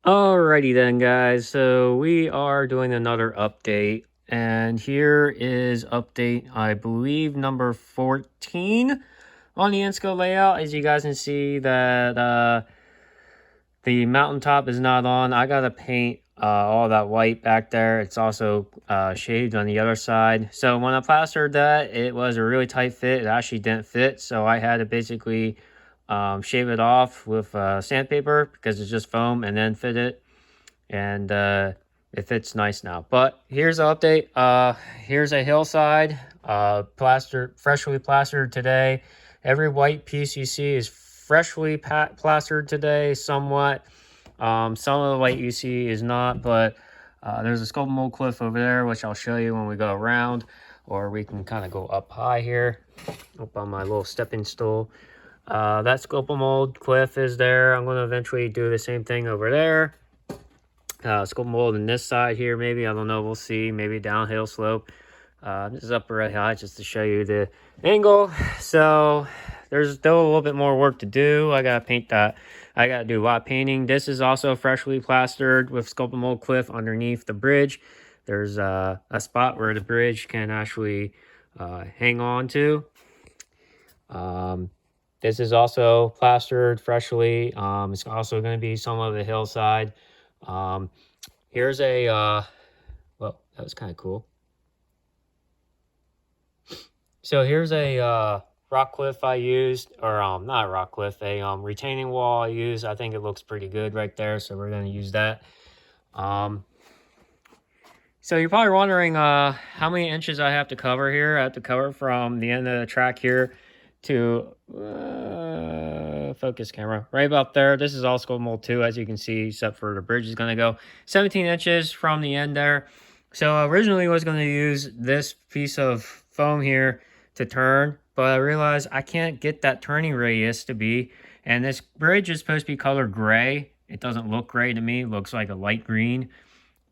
Alrighty then, guys. So we are doing another update, and here is update, I believe, number 14 on the Insco layout. As you guys can see, that the mountaintop is not on. I gotta paint all that white back there. It's also shaved on the other side. So when I plastered that, it was a really tight fit. It actually didn't fit, so I had to basically shave it off with sandpaper because it's just foam, and then fit it. And it fits nice now. But here's the update. Here's a hillside, freshly plastered today. Every white piece you see is freshly plastered today, somewhat. Some of the white you see is not, but there's a sculpted mold cliff over there, which I'll show you when we go around, or we can kind of go up high here, up on my little stepping stool. That sculpted mold cliff is there. I'm going to eventually do the same thing over there. Sculpted mold on this side here, maybe. I don't know. We'll see. Maybe downhill slope. This is up really high just to show you the angle. So there's still a little bit more work to do. I gotta paint that. I gotta do a lot of painting. This is also freshly plastered with sculpted mold cliff underneath the bridge. There's a spot where the bridge can actually hang on to. This is also plastered freshly. It's also going to be some of the hillside. Here's a, well, that was kind of cool. So here's a rock cliff I used, or not a rock cliff, a retaining wall I used. I think it looks pretty good right there, so we're going to use that. So you're probably wondering how many inches I have to cover here. I have to cover from the end of the track here to focus camera right about there. This is all sculpted mold too, as you can see, except for the bridge is going to go 17 inches from the end there. So originally I was going to use this piece of foam here to turn, but I realized I can't get that turning radius to be, and this bridge is supposed to be colored gray. It doesn't look gray to me. It looks like a light green,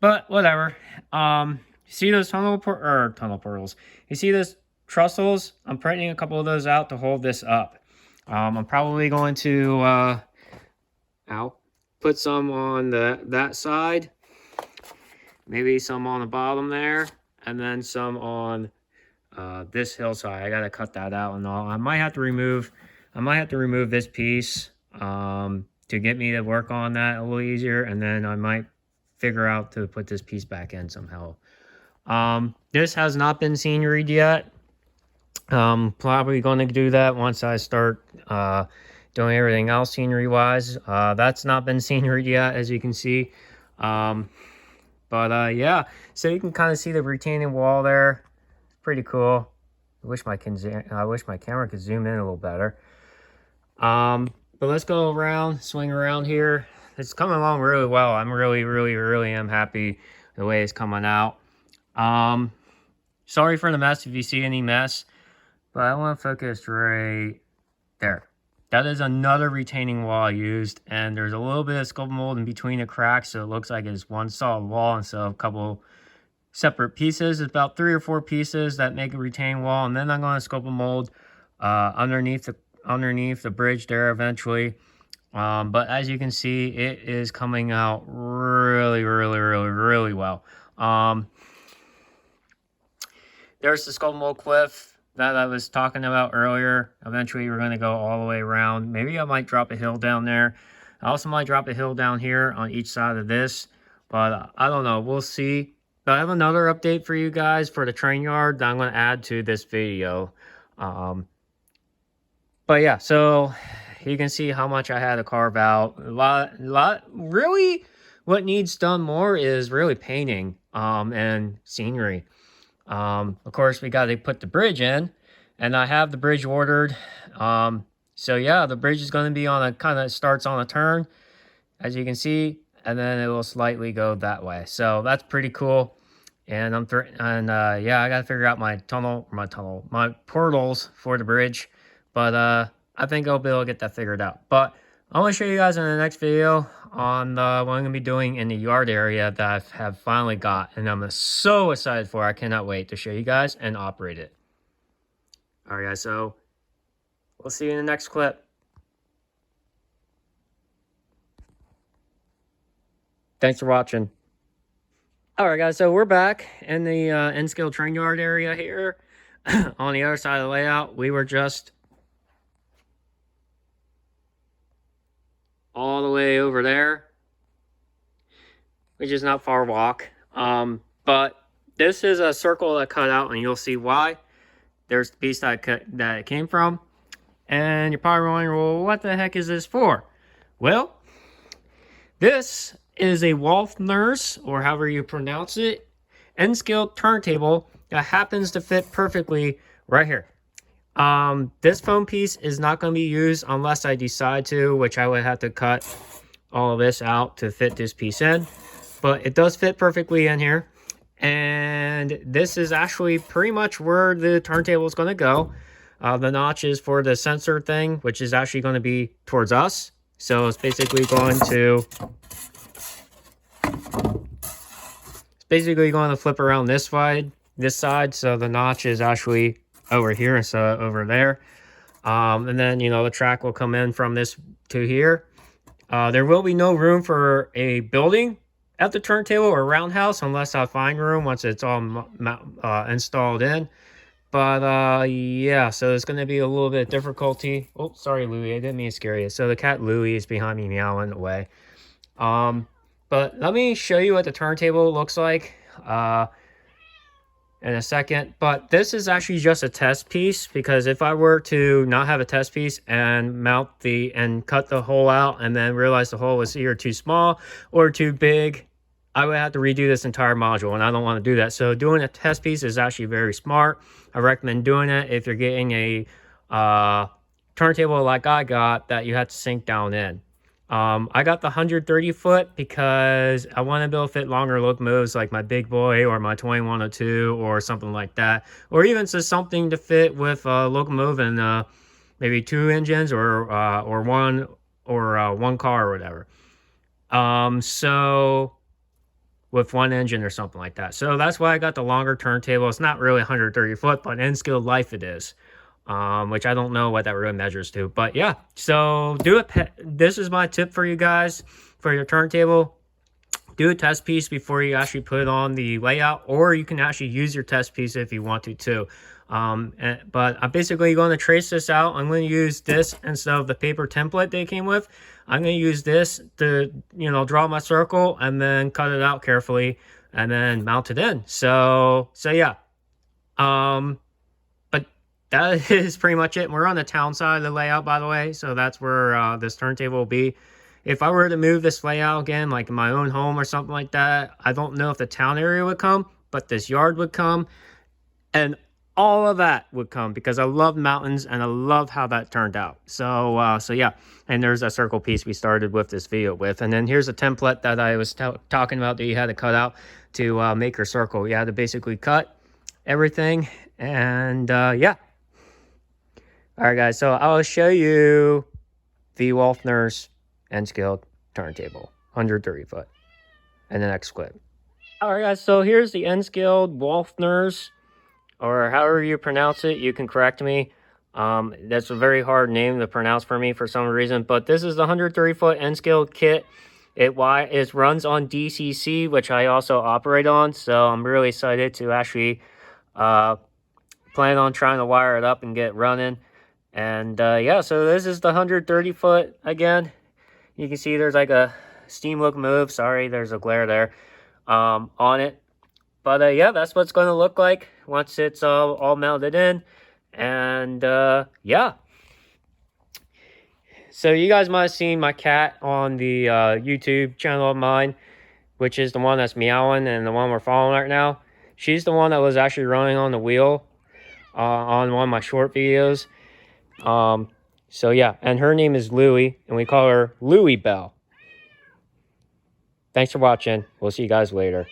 but whatever. You see those tunnel portals? You see those trussels? I'm printing a couple of those out to hold this up. I'm probably going to put some on that side, maybe some on the bottom there, and then some on this hillside. I gotta cut that out and all. I might have to remove this piece to get me to work on that a little easier, and then I might figure out to put this piece back in somehow. This has not been sceneried yet. Probably going to do that once I start doing everything else scenery wise. That's not been sceneried yet, as you can see. But yeah, so you can kind of see the retaining wall there. Pretty cool. I wish my camera could zoom in a little better. But let's go around, swing around here. It's coming along really well. I'm really am happy the way it's coming out. Sorry for the mess if you see any mess, but I want to focus right there. That is another retaining wall I used, and there's a little bit of sculpted mold in between the cracks, so it looks like it's one solid wall instead of a couple separate pieces. It's about 3 or 4 pieces that make a retaining wall, and then I'm going to sculpted mold underneath the bridge there eventually. But as you can see, it is coming out really well. There's the sculpted mold cliff that I was talking about earlier. Eventually, we're going to go all the way around. Maybe I might drop a hill down there. I also might drop a hill down here on each side of this, but I don't know. We'll see. But I have another update for you guys for the train yard that I'm going to add to this video. But yeah, so you can see how much I had to carve out. A lot. Really, what needs done more is really painting and scenery. Of course, we got to put the bridge in, and I have the bridge ordered. So yeah, the bridge is going to be on a kind of starts on a turn, as you can see, and then it will slightly go that way. So that's pretty cool. And yeah, I got to figure out my portals for the bridge, but I think I'll be able to get that figured out. But I want to show you guys in the next video on what I'm going to be doing in the yard area that I have finally got. And I'm so excited for it. I cannot wait to show you guys and operate it. Alright guys, so we'll see you in the next clip. Thanks for watching. Alright guys, so we're back in the N-Scale train yard area here. On the other side of the layout, we were just all the way over there, which is not far walk. But this is a circle that cut out, and you'll see why. There's the piece that it came from. And you're probably wondering, well, what the heck is this for? Well, this is a Walthers, or however you pronounce it, N-scale turntable that happens to fit perfectly right here. This foam piece is not going to be used unless I decide to, which I would have to cut all of this out to fit this piece in. But it does fit perfectly in here. And this is actually pretty much where the turntable is going to go. The notch is for the sensor thing, which is actually going to be towards us. So it's basically going to flip around this side. So the notch is actually over here instead of over there. And then, you know, the track will come in from this to here. There will be no room for a building at the turntable or roundhouse unless I find room once it's all installed in. But yeah, so it's going to be a little bit of difficulty. Oh, sorry, Louie, I didn't mean to scare you. So the cat Louie is behind me meowing away. But let me show you what the turntable looks like in a second. But this is actually just a test piece, because if I were to not have a test piece and cut the hole out and then realize the hole was either too small or too big, I would have to redo this entire module, and I don't want to do that. So doing a test piece is actually very smart. I recommend doing it if you're getting a turntable like I got that you have to sink down in. I got the 130 foot because I want to be able to fit longer locomotives like my Big Boy or my 2102 or something like that. Or even just something to fit with a locomotive and maybe 2 engines or one car or whatever. So with 1 engine or something like that. So that's why I got the longer turntable. It's not really 130 foot, but in skilled life it is. Which I don't know what that really measures to. But yeah, so this is my tip for you guys for your turntable. Do a test piece before you actually put it on the layout, or you can actually use your test piece if you want to too. But I'm basically going to trace this out. I'm going to use this instead of the paper template they came with. I'm going to use this to, you know, draw my circle and then cut it out carefully and then mount it in. So yeah. But that is pretty much it. We're on the town side of the layout, by the way. So that's where this turntable will be. If I were to move this layout again, like in my own home or something like that, I don't know if the town area would come, but this yard would come. And all of that would come because I love mountains and I love how that turned out. So yeah, and there's a circle piece we started with this video with. And then here's a template that I was talking about that you had to cut out to make your circle. You had to basically cut everything. And yeah. All right, guys, so I'll show you the Walthers N-scale turntable, 130 foot, in the next clip. All right, guys, so here's the N-scale Walthers, or however you pronounce it. You can correct me. That's a very hard name to pronounce for me for some reason, but this is the 130 foot N-scale kit. It runs on DCC, which I also operate on, so I'm really excited to actually plan on trying to wire it up and get running. And yeah, so this is the 130 foot again. You can see there's like a steam locomotive. Sorry, there's a glare there on it. But yeah, that's what it's going to look like once it's all mounted in. And yeah. So you guys might have seen my cat on the YouTube channel of mine, which is the one that's meowing and the one we're following right now. She's the one that was actually running on the wheel on one of my short videos. So yeah, and her name is Louie, and we call her Louie Bell. Thanks for watching. We'll see you guys later.